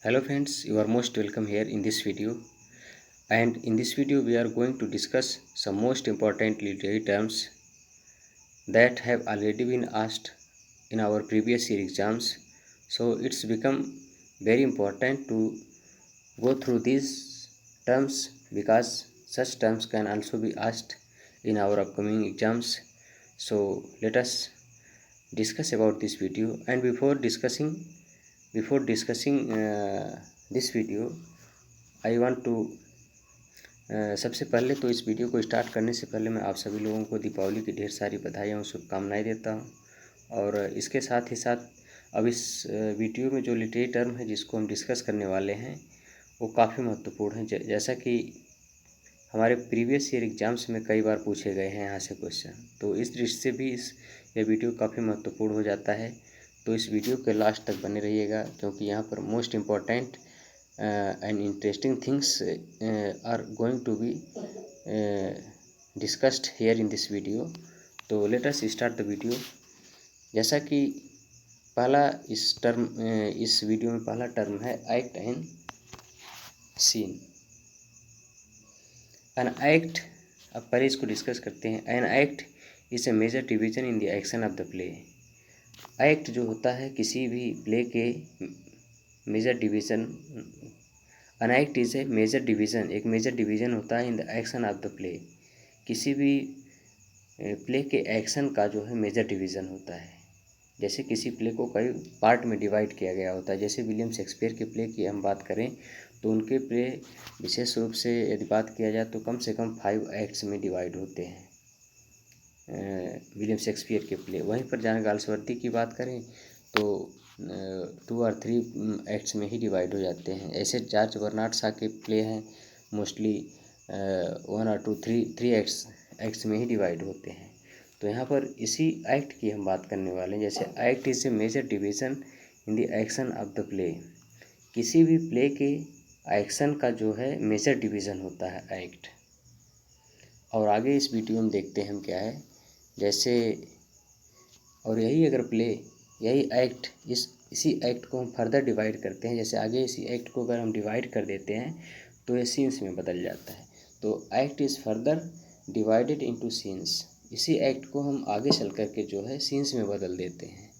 Hello friends, you are most welcome here in this video. And in this video we are going to discuss some most important literary terms that have already been asked in our previous year exams. So it's become very important to go through these terms because such terms can also be asked in our upcoming exams. So let us discuss about this video. And before discussing this video, I want to सबसे पहले तो इस video को start करने से पहले मैं आप सभी लोगों को दीपावली की ढेर सारी बधाइयाँ और शुभकामनाएं देता हूँ। और इसके साथ ही साथ अब इस वीडियो में जो लिटरेरी टर्म है जिसको हम डिस्कस करने वाले हैं वो काफ़ी महत्वपूर्ण है, जैसा कि हमारे प्रीवियस ईयर एग्जाम्स में कई बार पूछे गए हैं यहाँ से क्वेश्चन। तो इस दृष्टि से भी यह वीडियो काफ़ी महत्वपूर्ण हो जाता है। तो इस वीडियो के लास्ट तक बने रहिएगा क्योंकि यहाँ पर most important and interesting things are going to be discussed here in this video. तो let us start the video। जैसा कि इस वीडियो में पहला टर्म है act and scene. An act, अब पहले इसको डिस्कस करते हैं। An act is a major division in the action of the play. Act जो होता है किसी भी प्ले के major division, an act is a major division, एक मेजर डिवीज़न होता है in the action of the play. किसी भी प्ले के एक्शन का जो है मेजर डिवीज़न होता है। जैसे किसी प्ले को कई पार्ट में डिवाइड किया गया होता है। जैसे विलियम शेक्सपियर के प्ले की हम बात करें तो उनके प्ले विशेष रूप से यदि बात किया जाए तो कम से कम 5 एक्ट्स में डिवाइड होते हैं विलियम शेक्सपियर के प्ले। वहीं पर जॉन गाल्सवर्दी की बात करें तो 2 और 3 एक्ट्स में ही डिवाइड हो जाते हैं। ऐसे जॉर्ज बर्नार्ड शॉ के प्ले हैं मोस्टली 1 और 2 3 एक्ट्स में ही डिवाइड होते हैं। तो यहाँ पर इसी एक्ट की हम बात करने वाले हैं। जैसे act is a major division in the action of the play. किसी भी प्ले के एक्शन का जो है मेजर डिवीज़न होता है एक्ट। और आगे इस वीडियो में देखते हैं हम क्या है। जैसे और यही अगर प्ले, यही एक्ट, इसी एक्ट को हम फर्दर डिवाइड करते हैं। जैसे आगे इसी एक्ट को अगर हम डिवाइड कर देते हैं तो ये सीन्स में बदल जाता है। तो act is further divided into scenes. इसी एक्ट को हम आगे चल कर के जो है सीन्स में बदल देते हैं।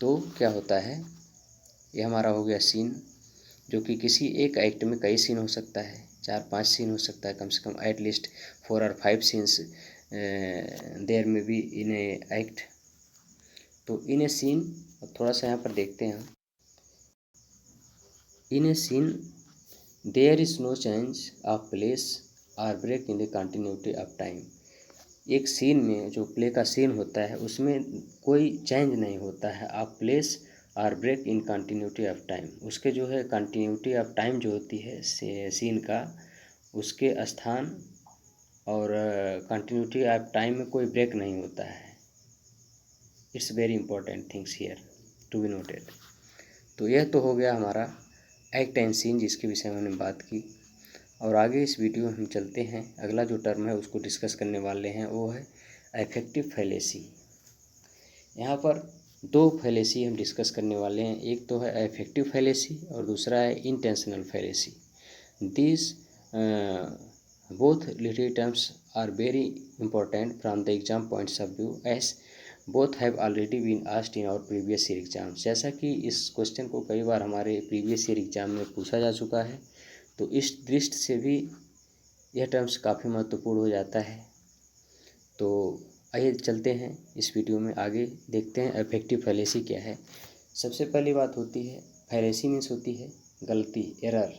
तो क्या होता है, ये हमारा हो गया सीन, जो कि किसी एक एक्ट में कई सीन हो सकता है, 4-5 सीन हो सकता है, कम से कम एटलीस्ट 4 और 5 सीन्स देयर में बी इन ए एक्ट। तो इन ए सीन, थोड़ा सा यहाँ पर देखते हैं हम। In a scene there is no change of place और break in the continuity of time. एक सीन में, जो प्ले का सीन होता है, उसमें कोई चेंज नहीं होता है ऑफ प्लेस और break in continuity of time. उसके जो है कंटिन्यूटी ऑफ टाइम जो होती है सीन का, उसके स्थान और कंटिन्यूटी ऑफ टाइम में कोई ब्रेक नहीं होता है। It's very important things here to be noted. तो यह तो हो गया हमारा एक्ट एंड सीन, जिसके विषय में हमने बात की। और आगे इस वीडियो में हम चलते हैं। अगला जो टर्म है उसको डिस्कस करने वाले हैं, वो है अफेक्टिव फैलेसी। यहाँ पर 2 फैलेसी हम डिस्कस करने वाले हैं। एक तो है अफेक्टिव फैलेसी और दूसरा है intentional fallacy. This both literary terms are very important from the exam points of view as both have already been asked in our previous year exams. जैसा कि इस क्वेश्चन को कई बार हमारे प्रीवियस ईयर एग्जाम में पूछा जा चुका है, तो इस दृष्टि से भी यह टर्म्स काफ़ी महत्वपूर्ण हो जाता है। तो आइए चलते हैं इस वीडियो में, आगे देखते हैं अफेक्टिव फैलेसी क्या है। सबसे पहली बात होती है, फैलेसी मीन्स होती है गलती, एरर,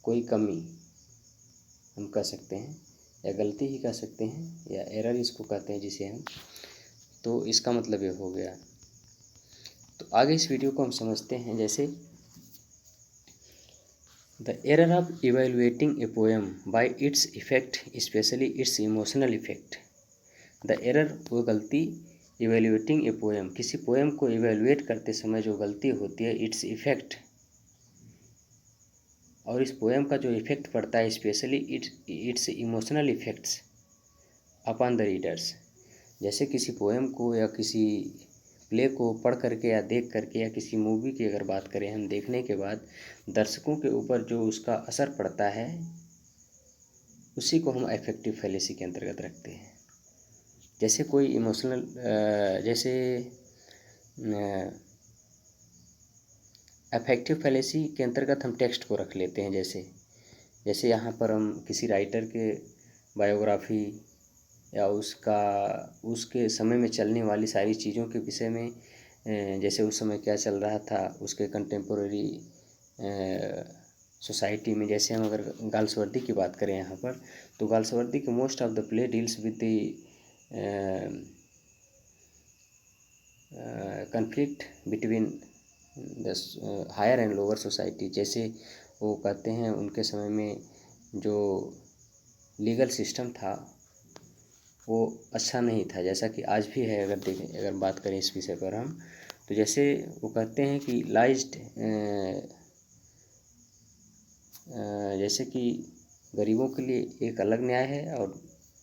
कोई कमी हम कह सकते हैं, या गलती ही कह सकते हैं, या एरर इसको कहते हैं जिसे हम। तो इसका मतलब ये हो गया। तो आगे इस वीडियो को हम समझते हैं। जैसे the error of evaluating a poem by its effect, specially it's emotional effect. The error, वो गलती, इवेलुएटिंग ए पोएम, किसी पोएम को इवेलुएट करते समय जो गलती होती है, इट्स इफेक्ट, और इस पोएम का जो इफेक्ट पड़ता है, specially it's emotional effects upon the readers. जैसे किसी पोएम को या किसी प्ले को पढ़ करके या देख करके, या किसी मूवी की अगर बात करें हम, देखने के बाद दर्शकों के ऊपर जो उसका असर पड़ता है उसी को हम अफेक्टिव फैलेसी के अंतर्गत रखते हैं। जैसे कोई इमोशनल, जैसे अफेक्टिव फैलेसी के अंतर्गत हम टेक्स्ट को रख लेते हैं। जैसे यहाँ पर हम किसी राइटर के बायोग्राफी या उसके समय में चलने वाली सारी चीज़ों के विषय में, जैसे उस समय क्या चल रहा था उसके कंटेम्पोरेरी सोसाइटी में, जैसे हम अगर गाल्सवर्दी की बात करें यहाँ पर, तो गाल्सवर्दी के most of the play deals with the conflict between the higher and lower society. जैसे वो कहते हैं उनके समय में जो लीगल सिस्टम था वो अच्छा नहीं था, जैसा कि आज भी है। अगर बात करें इस विषय पर हम, तो जैसे वो कहते हैं कि जैसे कि गरीबों के लिए एक अलग न्याय है और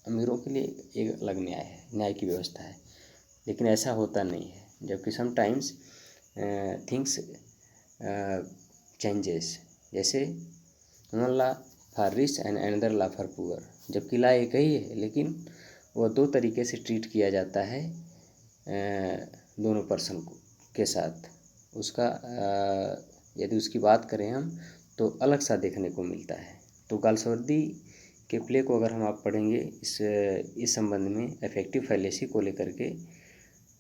अमीरों के लिए एक अलग न्याय है, न्याय की व्यवस्था है। लेकिन ऐसा होता नहीं है, जबकि समटाइम्स थिंग्स चेंजेस। जैसे one law for rich and another law for poor, जबकि लॉ एक ही है लेकिन वो दो तरीके से ट्रीट किया जाता है दोनों पर्सन के साथ। उसका यदि उसकी बात करें हम तो अलग सा देखने को मिलता है। तो गाल्सवर्दी के प्ले को अगर आप पढ़ेंगे इस संबंध में अफेक्टिव फैलेसी को लेकर के,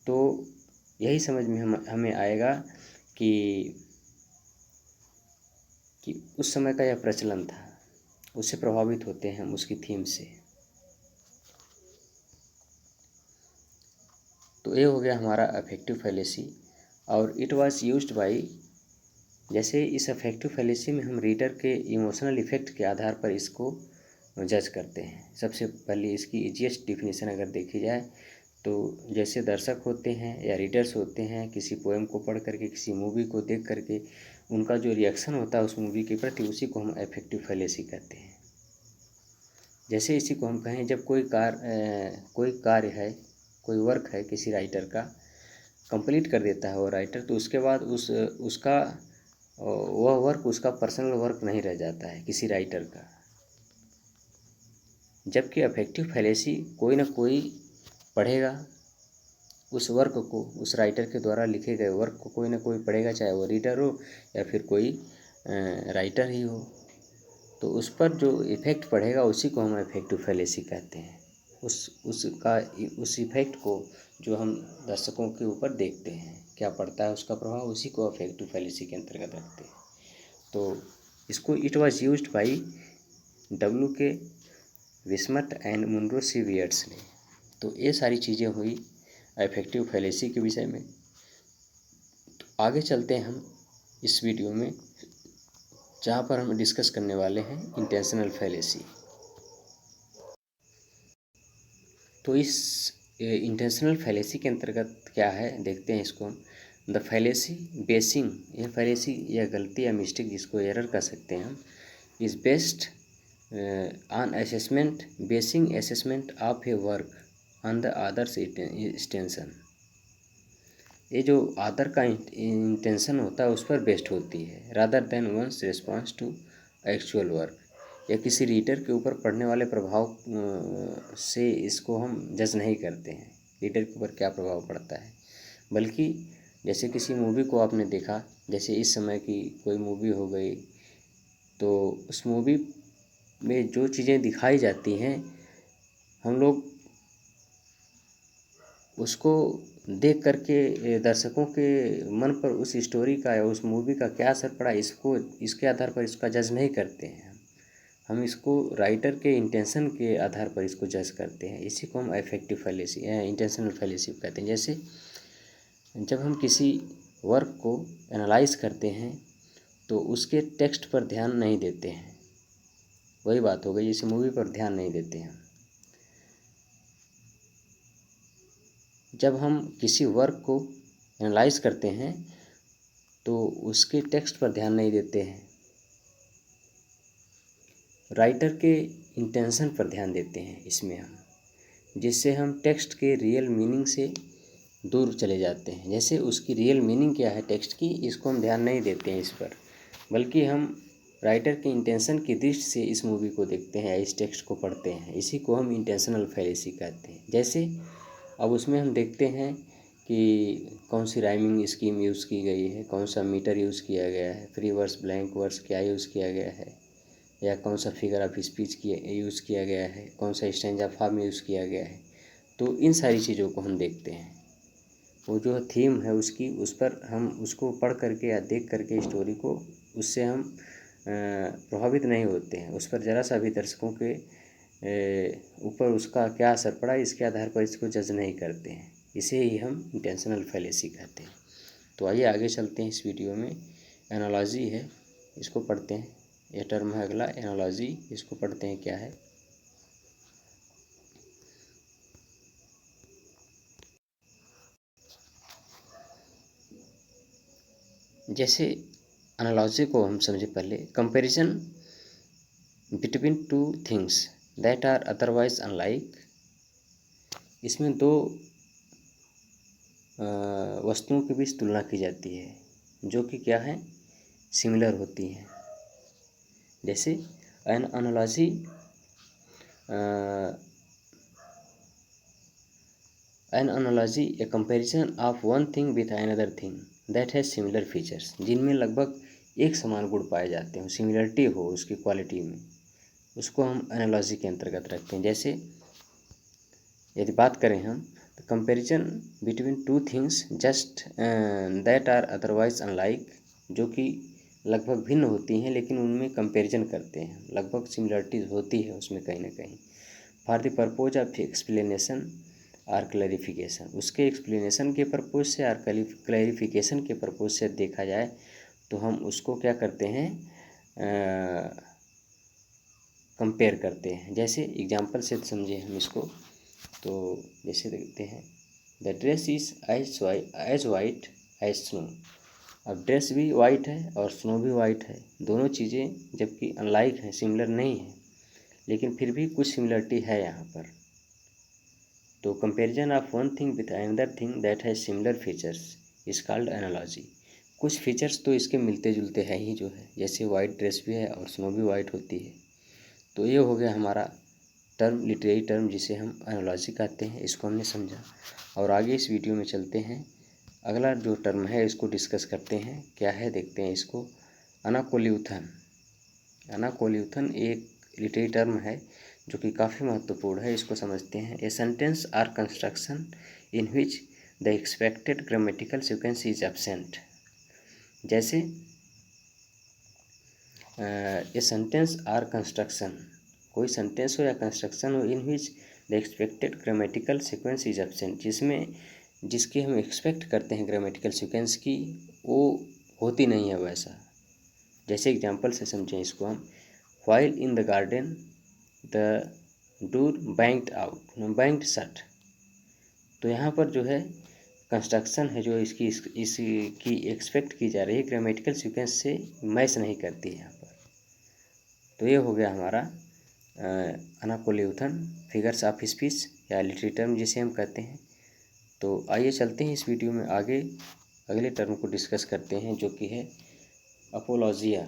तो यही समझ में हमें आएगा कि उस समय का यह प्रचलन था, उससे प्रभावित होते हैं हम उसकी थीम से। तो ये हो गया हमारा अफेक्टिव फैलेसी। और इट वाज यूज्ड बाय, जैसे इस अफेक्टिव फैलेसी में हम रीडर के इमोशनल इफेक्ट के आधार पर इसको जज करते हैं। सबसे पहले इसकी इजीएस्ट डिफिनीशन अगर देखी जाए तो जैसे दर्शक होते हैं या रीडर्स होते हैं, किसी पोएम को पढ़ करके, किसी मूवी को देख करके उनका जो रिएक्शन होता है उस मूवी के प्रति, उसी को हम अफेक्टिव फैलेसी कहते हैं। जैसे इसी को हम कहें, जब कोई कार्य है, कोई वर्क है किसी राइटर का, कंप्लीट कर देता है वो राइटर, तो उसके बाद उसका वह वर्क उसका पर्सनल वर्क नहीं रह जाता है किसी राइटर का। जबकि अफेक्टिव फैलेसी कोई ना कोई पढ़ेगा उस वर्क को, उस राइटर के द्वारा लिखे गए वर्क को कोई ना कोई पढ़ेगा, चाहे वो रीडर हो या फिर कोई राइटर ही हो। तो उस पर जो इफ़ेक्ट पड़ेगा उसी को हम अफेक्टिव फैलेसी कहते हैं। उस इफ़ेक्ट को जो हम दर्शकों के ऊपर देखते हैं क्या पड़ता है, उसका प्रभाव, उसी को अफेक्टिव फैलेसी के अंतर्गत रखते हैं। तो इसको it was used by W.K. विस्मट एंड मुनरो सी वियर्ट्स ने। तो ये सारी चीज़ें हुई अफेक्टिव फैलेसी के विषय में। तो आगे चलते हैं हम इस वीडियो में, जहाँ पर हम डिस्कस करने वाले हैं इंटेंशनल फैलेसी। तो इस इंटेंशनल फैलेसी के अंतर्गत क्या है देखते हैं इसको हम। द फैलेसी बेसिंग, यह फैलेसी या गलती या मिस्टेक जिसको एरर कह सकते हैं हम, is based on assessment, basin assessment of A work on the others intention. ये जो आदर का इंटेंशन होता है उस पर बेस्ड होती है, rather than one's response to actual work, या किसी रीडर के ऊपर पड़ने वाले प्रभाव से इसको हम जज नहीं करते हैं रीडर के ऊपर क्या प्रभाव पड़ता है। बल्कि जैसे किसी मूवी को आपने देखा, जैसे इस समय की कोई मूवी हो गई, तो उस मूवी में जो चीज़ें दिखाई जाती हैं हम लोग उसको देख करके दर्शकों के मन पर उस स्टोरी का या उस मूवी का क्या असर पड़ा, इसके आधार पर इसका जज नहीं करते हैं। हम इसको राइटर के इंटेंशन के आधार पर इसको जज करते हैं। इसी को हम अफेक्टिव फैलेसी इंटेंशनल फैलेसी कहते हैं। जैसे जब हम किसी वर्क को एनालाइज करते हैं तो उसके टेक्स्ट पर ध्यान नहीं देते हैं, वही बात हो गई, जैसे मूवी पर ध्यान नहीं देते हैं। जब हम किसी वर्क को एनालाइज करते हैं तो उसके टेक्स्ट पर ध्यान नहीं देते हैं, राइटर के इंटेंशन पर ध्यान देते हैं इसमें हम, जिससे हम टेक्स्ट के रियल मीनिंग से दूर चले जाते हैं। जैसे उसकी रियल मीनिंग क्या है टेक्स्ट की, इसको हम ध्यान नहीं देते हैं इस पर, बल्कि हम राइटर के इंटेंशन की दृष्टि से इस मूवी को देखते हैं या इस टेक्स्ट को पढ़ते हैं। इसी को हम इंटेंशनल फैलेसी कहते हैं। जैसे अब उसमें हम देखते हैं कि कौन सी राइमिंग स्कीम यूज़ की गई है, कौन सा मीटर यूज़ किया गया है, फ्री वर्स ब्लैंक वर्स क्या यूज़ किया गया है, या कौन सा फिगर ऑफ स्पीच यूज़ किया गया है, कौन सा स्टैंजा फॉर्म यूज़ किया गया है। तो इन सारी चीज़ों को हम देखते हैं। वो जो थीम है उसकी, उस पर हम उसको पढ़ करके या देख करके स्टोरी को, उससे हम प्रभावित नहीं होते हैं। उस पर ज़रा सा भी दर्शकों के ऊपर उसका क्या असर पड़ा, इसके आधार पर इसको जज नहीं करते हैं। इसे ही हम इंटेंशनल फैलेसी कहते हैं। तो आइए आगे चलते हैं। इस वीडियो में एनालॉजी है, इसको पढ़ते हैं। यह टर्म है अगला एनालॉजी, इसको पढ़ते हैं क्या है। जैसे एनालॉजी को हम समझे पहले, comparison between two things that are otherwise unlike. इसमें दो वस्तुओं के बीच तुलना की जाती है जो कि क्या है, सिमिलर होती हैं। जैसे N analogy N analogy A comparison of one thing with another thing that has similar features, जिनमें लगभग एक समान गुण पाए जाते हो, सिमिलरिटी हो उसकी क्वालिटी में, उसको हम एनालॉजी के अंतर्गत रखते हैं। जैसे यदि बात करें हम, तो comparison between two things just that are otherwise unlike, जो कि लगभग भिन्न होती हैं लेकिन उनमें कंपैरिजन करते हैं, लगभग सिमिलरिटीज होती है उसमें कहीं ना कहीं। For the purpose of explanation और क्लैरिफिकेशन, उसके एक्सप्लेनेशन के पर्पज से और क्लैरिफिकेशन के पर्पज से देखा जाए तो हम उसको क्या करते हैं, कंपेयर करते हैं। जैसे एग्जांपल से समझे हम इसको, तो जैसे देखते हैं, the dress is as white as snow. अब ड्रेस भी वाइट है और स्नो भी वाइट है, दोनों चीज़ें जबकि अनलाइक हैं, सिमिलर नहीं है, लेकिन फिर भी कुछ सिमिलरिटी है यहाँ पर। तो comparison of one thing with another thing that has similar features is called analogy. कुछ फीचर्स तो इसके मिलते जुलते हैं ही जो है, जैसे वाइट ड्रेस भी है और स्नो भी वाइट होती है। तो ये हो गया हमारा टर्म, लिटरेरी टर्म जिसे हम एनालॉजी कहते हैं, इसको हमने समझा। और आगे इस वीडियो में चलते हैं, अगला जो टर्म है इसको डिस्कस करते हैं, क्या है देखते हैं इसको। अनाकोल्यूथन। अनाकोल्यूथन एक लिटरेरी टर्म है जो कि काफ़ी महत्वपूर्ण है, इसको समझते हैं। A sentence or construction in which the expected grammatical sequence is absent. जैसे ए सेंटेंस आर कंस्ट्रक्शन, कोई सेंटेंस हो या कंस्ट्रक्शन हो, in which the expected grammatical sequence is absent, जिसमें जिसकी हम एक्सपेक्ट करते हैं ग्रामेटिकल सीक्वेंस की, वो होती नहीं है वैसा। जैसे एग्जांपल से समझें इसको हम, while in the garden the door banked out banked shut. तो यहाँ पर जो है कंस्ट्रक्शन है जो इसकी एक्सपेक्ट की जा रही है, ग्रामेटिकल सीक्वेंस से मैच नहीं करती है यहाँ पर। तो ये हो गया हमारा अनाकोल्यूथन, फिगर्स ऑफ स्पीच या लिटरेरी टर्म जिसे हम कहते हैं। तो आइए चलते हैं इस वीडियो में आगे, अगले टर्म को डिस्कस करते हैं जो कि है अपोलॉजिया।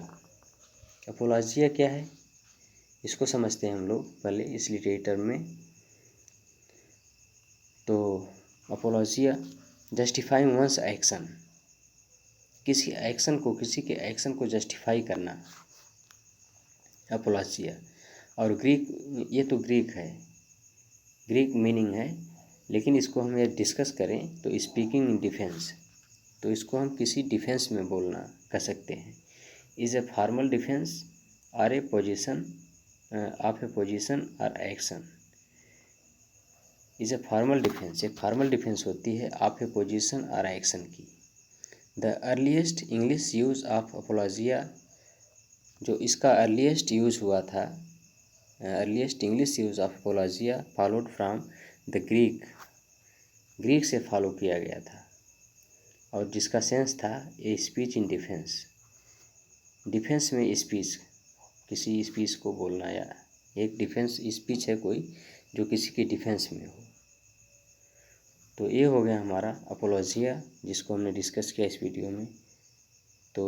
अपोलॉजिया क्या है इसको समझते हैं हम लोग पहले इस लिटरेरी टर्म में। तो अपोलॉजिया जस्टिफाइंग वंस एक्शन, किसी एक्शन को, किसी के एक्शन को जस्टिफाई करना, अपोलॉजिया। और ग्रीक, ये तो ग्रीक है, ग्रीक मीनिंग है, लेकिन इसको हम ये डिस्कस करें तो स्पीकिंग इन डिफेंस, तो इसको हम किसी डिफेंस में बोलना कह सकते हैं। Is a formal defence are a position of a position और action. Is a formal defence, एक फॉर्मल डिफेंस होती है ऑफ ए पोजिशन और एक्शन की। The earliest English use of apologia, जो इसका अर्लीस्ट यूज़ हुआ था, earliest English use of apologia followed from the Greek, Greek से फॉलो किया गया था, और जिसका सेंस था a speech in defence, defence में स्पीच, किसी स्पीच को बोलना, या एक डिफेंस स्पीच है कोई जो किसी के डिफेंस में हो। तो ये हो गया हमारा अपोलॉजिया, जिसको हमने डिस्कस किया इस वीडियो में। तो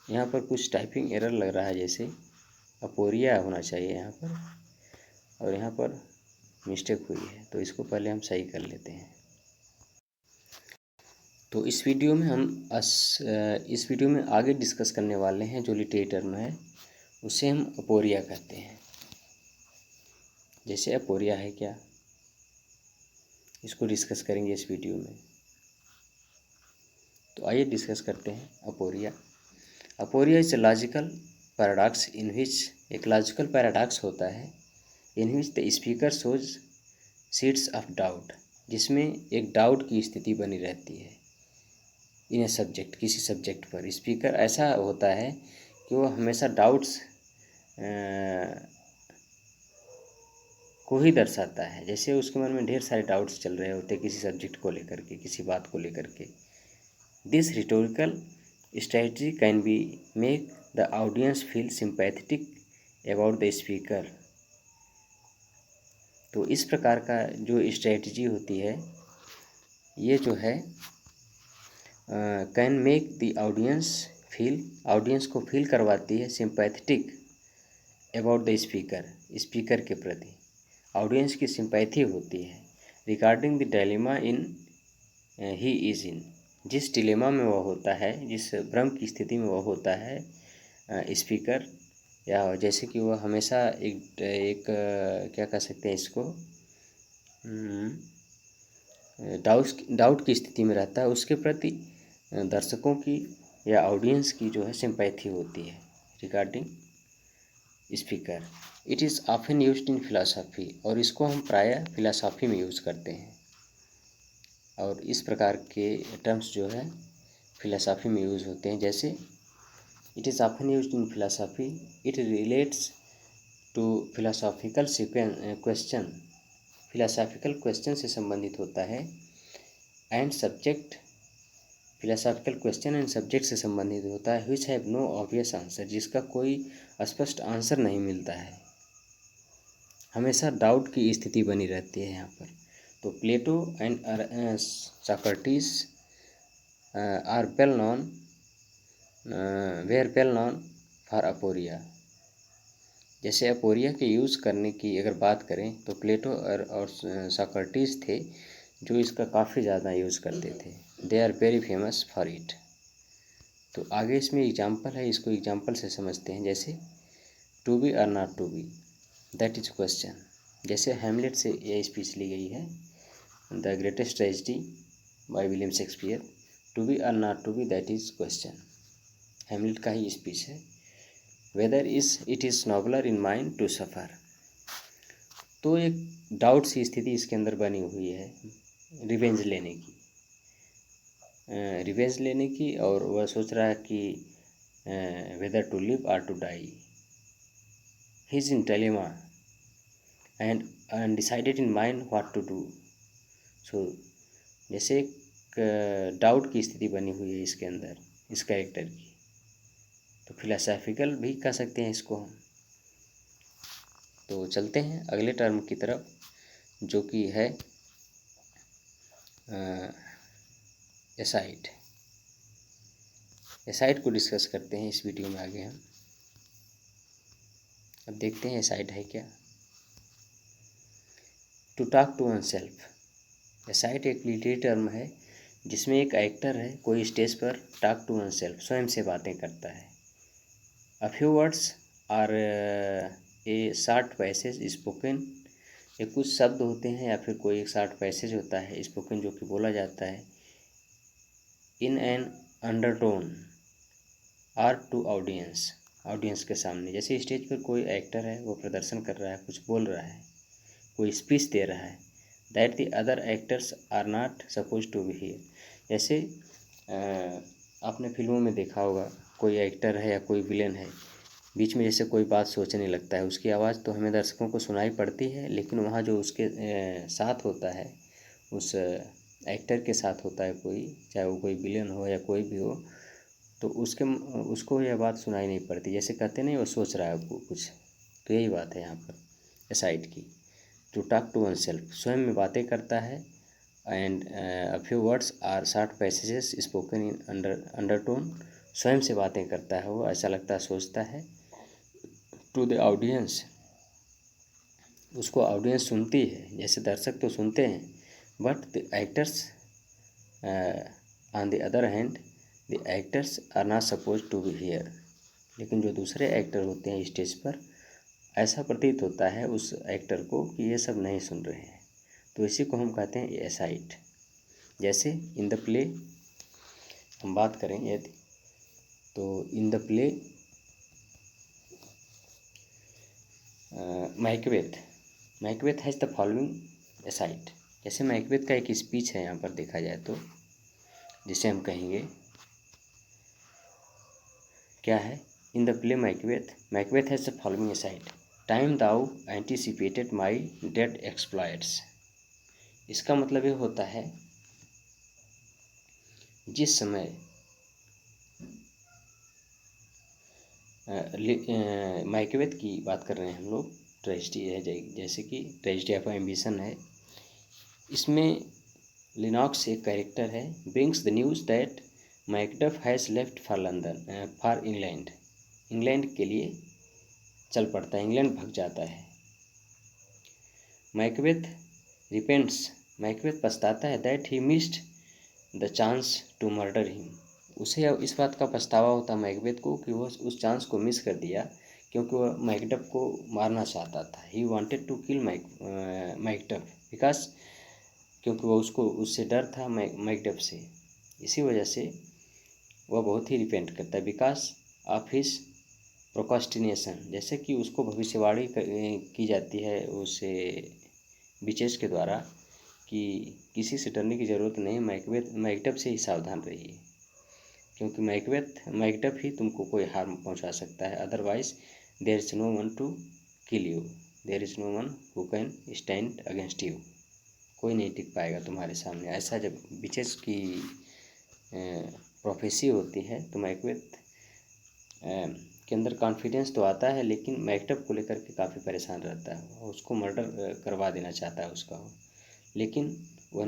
यहाँ पर कुछ टाइपिंग एरर लग रहा है, जैसे अपोरिया होना चाहिए यहाँ पर, और यहाँ पर मिस्टेक हुई है, तो इसको पहले हम सही कर लेते हैं। तो इस वीडियो में आगे डिस्कस करने वाले हैं जो लिटरेरी टर्म है, उसे हम अपोरिया कहते हैं। जैसे अपोरिया है क्या, इसको डिस्कस करेंगे इस वीडियो में। तो आइए डिस्कस करते हैं aporia. Aporia is a logical paradox in which, एक लॉजिकल पैराडॉक्स होता है in which the speaker shows seeds of doubt, जिसमें एक डाउट की स्थिति बनी रहती है इन ए सब्जेक्ट, किसी सब्जेक्ट पर। स्पीकर ऐसा होता है कि वो हमेशा डाउट्स को ही दर्शाता है, जैसे उसके मन में ढेर सारे डाउट्स चल रहे होते हैं किसी सब्जेक्ट को लेकर के, किसी बात को लेकर के। This rhetorical strategy can be make the audience feel sympathetic about the speaker. तो इस प्रकार का जो स्ट्रेटजी होती है, ये जो है can make the audience feel, audience को फील करवाती है sympathetic about the speaker, speaker के प्रति ऑडियंस की सिंपैथी होती है। Regarding the dilemma in he is in, जिस डिलेमा में वह होता है, जिस भ्रम की स्थिति में वह होता है स्पीकर, या जैसे कि वह हमेशा एक क्या कह सकते हैं इसको, डाउट की स्थिति में रहता है, उसके प्रति दर्शकों की या ऑडियंस की जो है सिंपैथी होती है regarding speaker. It is often used in philosophy, और इसको हम प्रायः फिलॉसफी में यूज़ करते हैं। और इस प्रकार के टर्म्स जो है फिलॉसफी में यूज़ होते हैं। जैसे it is often used in philosophy, it relates to philosophical question, philosophical question से संबंधित होता है। And subject, philosophical question and subject से संबंधित होता है। Which have no obvious answer, जिसका कोई स्पष्ट आंसर नहीं मिलता है, हमेशा डाउट की स्थिति बनी रहती है यहाँ पर। तो Plato and Socrates are well known, were well known for aporia. जैसे अपोरिया के यूज़ करने की अगर बात करें तो प्लेटो और सोक्रेटिस थे जो इसका काफ़ी ज़्यादा यूज़ करते थे। They are very famous for it. तो आगे इसमें एग्जाम्पल है, इसको एग्जाम्पल से समझते हैं। जैसे टू बी और not to be, that is question. जैसे हैमलेट से यह स्पीच ली गई है, the greatest tragedy by William Shakespeare. To be और not to be, that is question. Hamlet का ही स्पीच है। Whether is it is nobler in mind to suffer. तो एक डाउट सी स्थिति इसके अंदर बनी हुई है रिवेंज लेने की, और वह सोच रहा है कि वेदर टू लिव और to die. He is in dilemma and undecided in mind what to do. So जैसे एक डाउट की स्थिति बनी हुई है इसके अंदर, इस कैरेक्टर की। तो फिलोसॉफिकल भी कह सकते हैं इसको हम। तो चलते हैं अगले टर्म की तरफ, जो कि है एसाइड। एसाइड को डिस्कस करते हैं इस वीडियो में आगे हम। अब देखते हैं एसाइड है क्या। To talk to oneself. Aside एक लिटरेरी टर्म है जिसमें एक एक्टर है, कोई स्टेज पर टॉक टू वन सेल्फ, स्वयं से बातें करता है। A few words are a short passage spoken, ये कुछ शब्द होते हैं या फिर कोई एक शॉर्ट पैसेज होता है स्पोकन, जो कि बोला जाता है in an undertone or to audience, audience के सामने। जैसे स्टेज पर कोई एक्टर है, वो प्रदर्शन कर रहा है, कुछ बोल रहा है, कोई स्पीच दे रहा है, that the other actors are not suppose to be here. जैसे आपने फिल्मों में देखा होगा, कोई एक्टर है या कोई विलेन है, बीच में जैसे कोई बात सोचने लगता है, उसकी आवाज़ तो हमें दर्शकों को सुनाई पड़ती है, लेकिन वहाँ जो उसके साथ होता है, उस एक्टर के साथ होता है कोई, चाहे वो कोई विलेन हो या कोई भी हो, तो उसको यह बात सुनाई नहीं पड़ती। जैसे कहते नहीं, वो सोच रहा है कुछ। तो यही बात है यहाँ पर एसाइड की। To talk to oneself, स्वयं में बातें करता है। And a few words are short passages spoken in undertone, स्वयं से बातें करता है वो, ऐसा लगता है सोचता है। टू द ऑडियंस, उसको ऑडियंस सुनती है, जैसे दर्शक तो सुनते हैं, but the actors on the other hand, the actors are not suppose to be here, लेकिन जो दूसरे एक्टर होते हैं स्टेज पर, ऐसा प्रतीत होता है उस एक्टर को कि ये सब नहीं सुन रहे हैं, तो इसी को हम कहते हैं एसाइट। जैसे इन द प्ले हम बात करें यदि, तो in the play Macbeth has the following aside. जैसे मैकबेथ का एक स्पीच है यहाँ पर देखा जाए तो, जिसे हम कहेंगे क्या है, in the play Macbeth has the following aside, time thou anticipated my डेड एक्सप्लॉयट्स। इसका मतलब ये होता है, जिस समय मैकबेथ की बात कर रहे हैं हम लोग, ट्रेजिडी है, जैसे कि ट्रेजिडी ऑफ एम्बिशन है, इसमें लिनॉक्स एक कैरेक्टर है, brings the news that Macduff has left for London for England, England के लिए चल पड़ता है, इंग्लैंड भाग जाता है। मैकबेथ रिपेंट्स, मैकबेथ पछताता है, that he missed the chance to murder him, उसे इस बात का पछतावा होता है मैकबेथ को कि वो उस चांस को मिस कर दिया, क्योंकि वह मैकडफ को मारना चाहता था। He wanted to kill Macduff because, क्योंकि वो उसको उससे डर था मैकडफ से, इसी वजह से वह बहुत ही रिपेंट करता है, बिकॉज ऑफ हिज प्रोकास्टिनेशन, जैसे कि उसको भविष्यवाणी की जाती है उसे विचेस के द्वारा कि किसी से डरने की ज़रूरत नहीं, मैकडफ से ही सावधान रहिए, क्योंकि मैकडफ ही तुमको कोई हार्म पहुंचा सकता है, otherwise there is no one to kill you, there is no one who can stand against you, कोई नहीं टिक पाएगा तुम्हारे सामने। ऐसा जब विचेस की प्रोफेसी होती है तो मैकबेथ के अंदर कॉन्फिडेंस तो आता है, लेकिन मैकडफ को लेकर के काफ़ी परेशान रहता है, उसको मर्डर करवा देना चाहता है उसका, लेकिन वह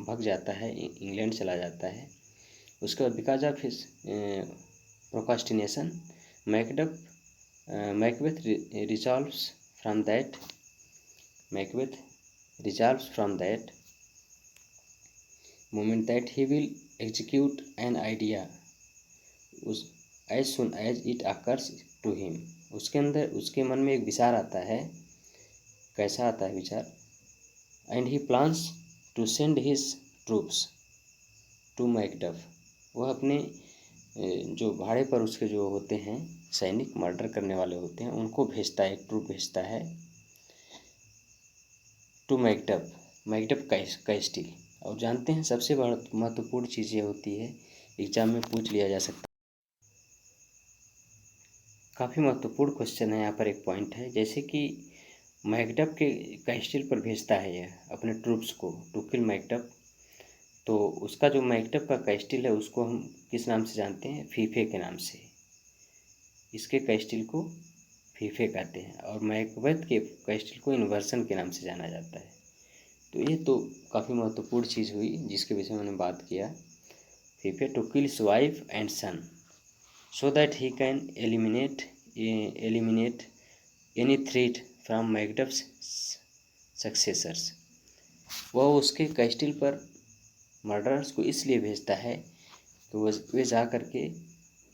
भाग जाता है, इंग्लैंड चला जाता है। उसके बाद because of his procrastination Macbeth resolves from that moment that he will execute an idea उस as soon as it occurs to him, उसके मन में एक विचार आता है, कैसा आता है विचार, and he plans to send his troops to Macduff, वह अपने जो भाड़े पर उसके जो होते हैं सैनिक, मर्डर करने वाले होते हैं, उनको भेजता है, एक ट्रूप भेजता है टू मैकडफ कैस्टिल। और जानते हैं सबसे बड़ा महत्वपूर्ण चीज़ ये होती है, एग्जाम में पूछ लिया जा सकता, काफ़ी महत्वपूर्ण क्वेश्चन है यहाँ पर, एक पॉइंट है, जैसे कि मैकडफ के कैस्टिल पर भेजता है यह अपने ट्रूप्स को टू किल मैकडफ, तो उसका जो मैकडफ का कैस्टिल है उसको हम किस नाम से जानते हैं, फीफे के नाम से, इसके कैस्टिल को फीफे कहते हैं, और मैकबेथ के कैस्टिल को इन्वर्सन के नाम से जाना जाता है। तो ये तो काफ़ी महत्वपूर्ण चीज़ हुई जिसके विषय में मैंने बात किया। Fife to kill his wife and son so that he can eliminate any threat from Macduff's successors, वह उसके कैस्टिल पर मर्डरर्स को इसलिए भेजता है कि वे जा करके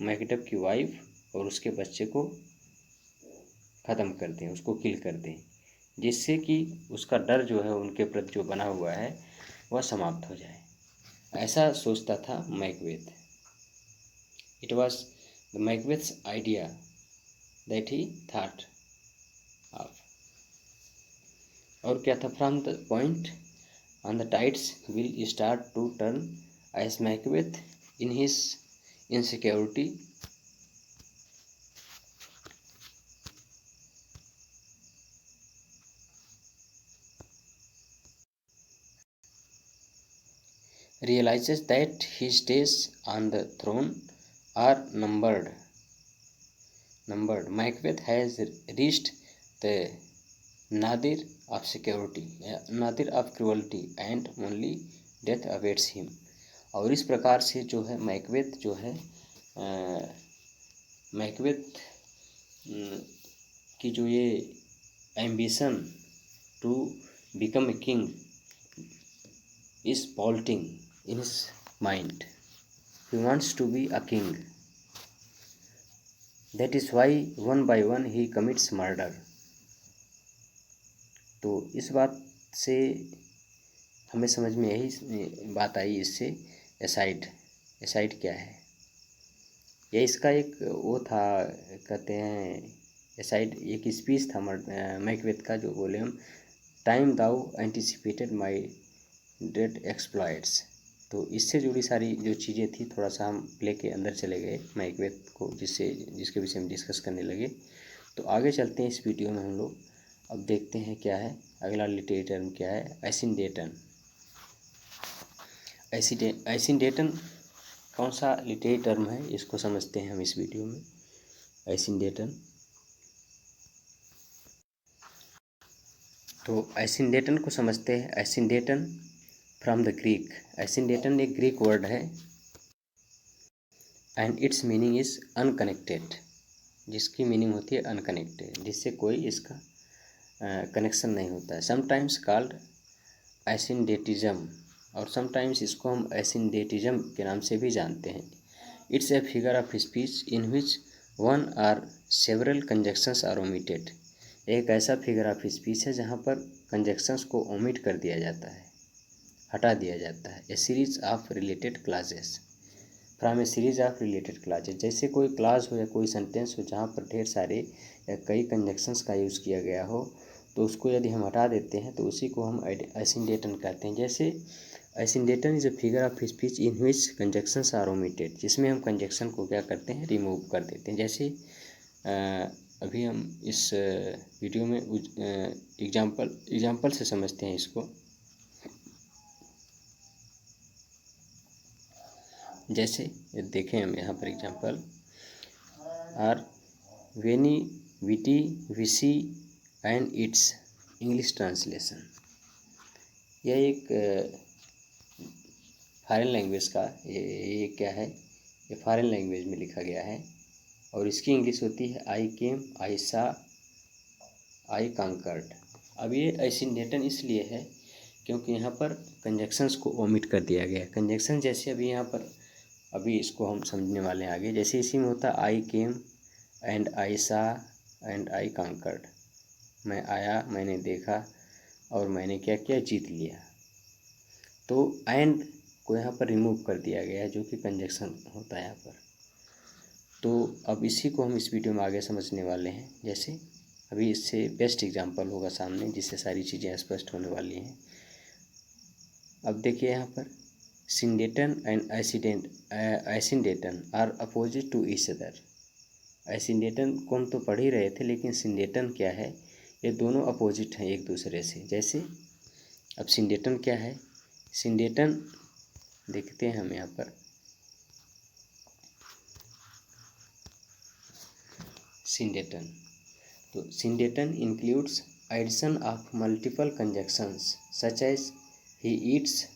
मैकडफ की वाइफ और उसके बच्चे को ख़त्म कर दें, उसको किल कर दें, जिससे कि उसका डर जो है उनके प्रति जो बना हुआ है वह समाप्त हो जाए, ऐसा सोचता था Macbeth. It was the Macbeth's idea that he thought of. और क्या था, from the point on the tides will start to turn as Macbeth in his insecurity realizes that his days on the throne are numbered. Macbeth has reached the Nadir of security, Nadir of cruelty and only death awaits him. और इस प्रकार से जो है Macbeth जो है Macbeth की जो ये ambition to become a king is plotting in his mind. He wants to be a king, that is why one by one he commits murder. तो इस बात से हमें समझ में यही बात आई इससे, एसाइड, एसाइड क्या है। यह इसका एक वो था, कहते हैं एसाइड, एक स्पीच था मैकबेथ का, जो बोले हम टाइम दाउ एंटिसिपेटेड माई डेड एक्सप्लॉइट्स। तो इससे जुड़ी सारी जो चीज़ें थी थोड़ा सा हम प्ले के अंदर चले गए मैकबेथ को, जिसके विषय में डिस्कस करने लगे। तो आगे चलते हैं इस वीडियो में हम लोग, अब देखते हैं क्या है अगला लिटरेरी टर्म क्या है, एसिंडेटन। एसिंडेटन कौन सा लिटरेरी टर्म है, इसको समझते हैं हम इस वीडियो में। एसिंडेटन, तो एसिंडेटन को समझते हैं। एसिंडेटन फ्रॉम द ग्रीक, एसिंडेटन एक ग्रीक वर्ड है and it's meaning is unconnected, जिसकी मीनिंग होती है अनकनेक्टेड, जिससे कोई इसका कनेक्शन नहीं होता है। समटाइम्स कॉल्ड एसिंडेटिज्म, और समटाइम्स इसको हम एसिंडेटिज्म के नाम से भी जानते हैं। It's a figure of speech in which one or several conjunctions are omitted. एक ऐसा फिगर ऑफ स्पीच है जहाँ पर कंजक्शंस को ओमिट कर दिया जाता है, हटा दिया जाता है। A series of related classes from a series of related classes, जैसे कोई क्लास हो या कोई सेंटेंस हो जहाँ पर ढेर सारे या कई कंजक्शंस का यूज़ किया गया हो, तो उसको यदि हम हटा देते हैं तो उसी को हम एसिंडेटन कहते हैं। जैसे asyndeton is a figure of speech in which conjunctions are omitted, जिसमें हम कंजक्शन को क्या करते हैं, रिमूव कर देते हैं। जैसे अभी हम इस वीडियो में एग्जाम्पल से समझते हैं इसको। जैसे देखें हम यहाँ पर एग्जाम्पल, आर वेनी विटी विसी एंड इट्स इंग्लिश ट्रांसलेशन। यह एक फॉरेन लैंग्वेज का ये क्या है, ये फॉरेन लैंग्वेज में लिखा गया है और इसकी इंग्लिश होती है आई केम, आई सा, आई कांकर्ड। अब ये एसिंडेटन इसलिए है क्योंकि यहाँ पर कंजक्शंस को ओमिट कर दिया गया है। कंजक्शन जैसे अभी यहाँ पर, अभी इसको हम समझने वाले हैं आगे। जैसे इसी में होता आई केम एंड आई सा एंड आई कांकर्ड, मैं आया, मैंने देखा और मैंने क्या किया, जीत लिया। तो एंड को यहाँ पर रिमूव कर दिया गया है, जो कि कंजक्शन होता है यहाँ पर। तो अब इसी को हम इस वीडियो में आगे समझने वाले हैं। जैसे अभी इससे बेस्ट एग्जांपल होगा सामने, जिससे सारी चीज़ें स्पष्ट होने वाली हैं। अब देखिए यहाँ पर syndeton and asyndeton are opposite to each other. Asyndeton को हम तो पढ़ ही रहे थे, लेकिन सिंडेटन क्या है, ये दोनों अपोजिट हैं एक दूसरे से। जैसे अब सिंडेटन क्या है, सिंडेटन देखते हैं हम यहाँ पर, सिंडेटन, तो syndeton includes addition of multiple conjunctions such as he eats.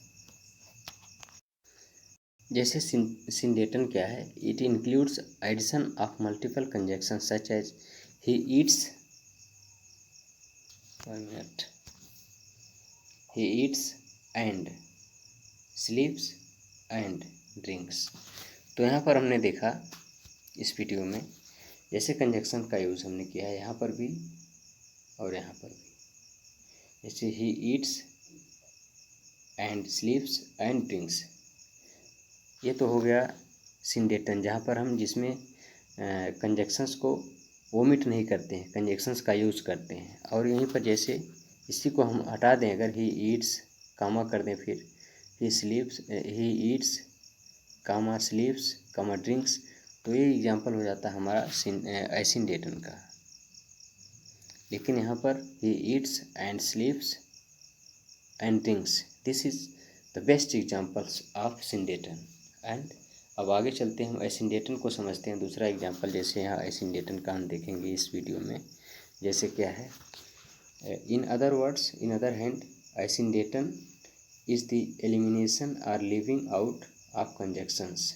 जैसे सिंडेटन क्या है, it includes addition of multiple conjunction such as he eats, he eats and sleeps and drinks. तो यहाँ पर हमने देखा इस वीडियो में, जैसे कंजक्शन का यूज़ हमने किया है यहाँ पर भी और यहाँ पर भी। जैसे ही eats and sleeps and drinks, ये तो हो गया सिंडेटन, जहाँ पर हम जिसमें कंजक्शंस को ओमिट नहीं करते हैं, कंजक्शंस का यूज़ करते हैं। और यहीं पर जैसे इसी को हम हटा दें, अगर ही ईट्स कामा कर दें, फिर ही स्लीप्स, he eats comma स्लीप्स comma drinks, तो ये एग्जांपल हो जाता है हमारा एसिंडेटन का। लेकिन यहाँ पर he eats and sleeps and drinks, this is the best examples of syndeton. And अब आगे चलते हैं, हम एसिंडेटन को समझते हैं दूसरा एग्जांपल। जैसे यहाँ एसिंडेटन का हम देखेंगे इस वीडियो में। जैसे क्या है, In other words, in other hand, asyndeton is the elimination or leaving out of conjunctions.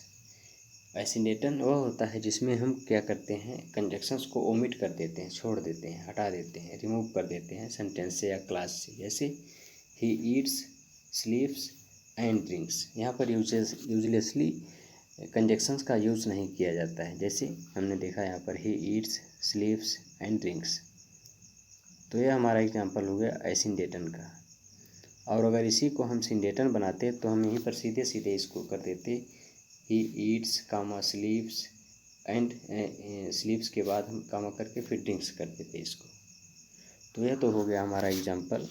asyndeton वह होता है जिसमें हम क्या करते हैं, कंजक्शंस को ओमिट कर देते हैं, छोड़ देते हैं, हटा देते हैं, रिमूव कर देते हैं सेंटेंस से या क्लास से। जैसे ही ईट्स, स्लीप्स एंड ड्रिंक्स, यहाँ पर यूजलेसली कंजक्शंस का यूज़ नहीं किया जाता है। जैसे हमने देखा यहाँ पर ही ईट्स, स्लीप्स एंड ड्रिंक्स, तो यह हमारा एग्जाम्पल हो गया एसिंडेटन का। और अगर इसी को हम सिंडेटन बनाते तो हम यहीं पर सीधे सीधे इसको कर देते ही ईट्स कामा स्लीप्स एंड स्लीप्स के बाद हम कामा करके फिर ड्रिंक्स कर देते इसको। तो यह तो हो गया हमारा एग्जाम्पल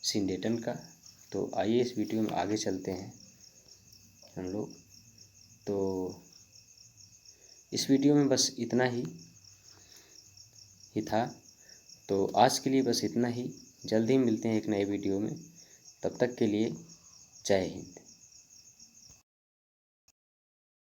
सिंडेटन का। तो आइए इस वीडियो में आगे चलते हैं हम लोग। तो इस वीडियो में बस इतना ही था। तो आज के लिए बस इतना ही। जल्दी ही मिलते हैं एक नए वीडियो में। तब तक के लिए जय हिंद।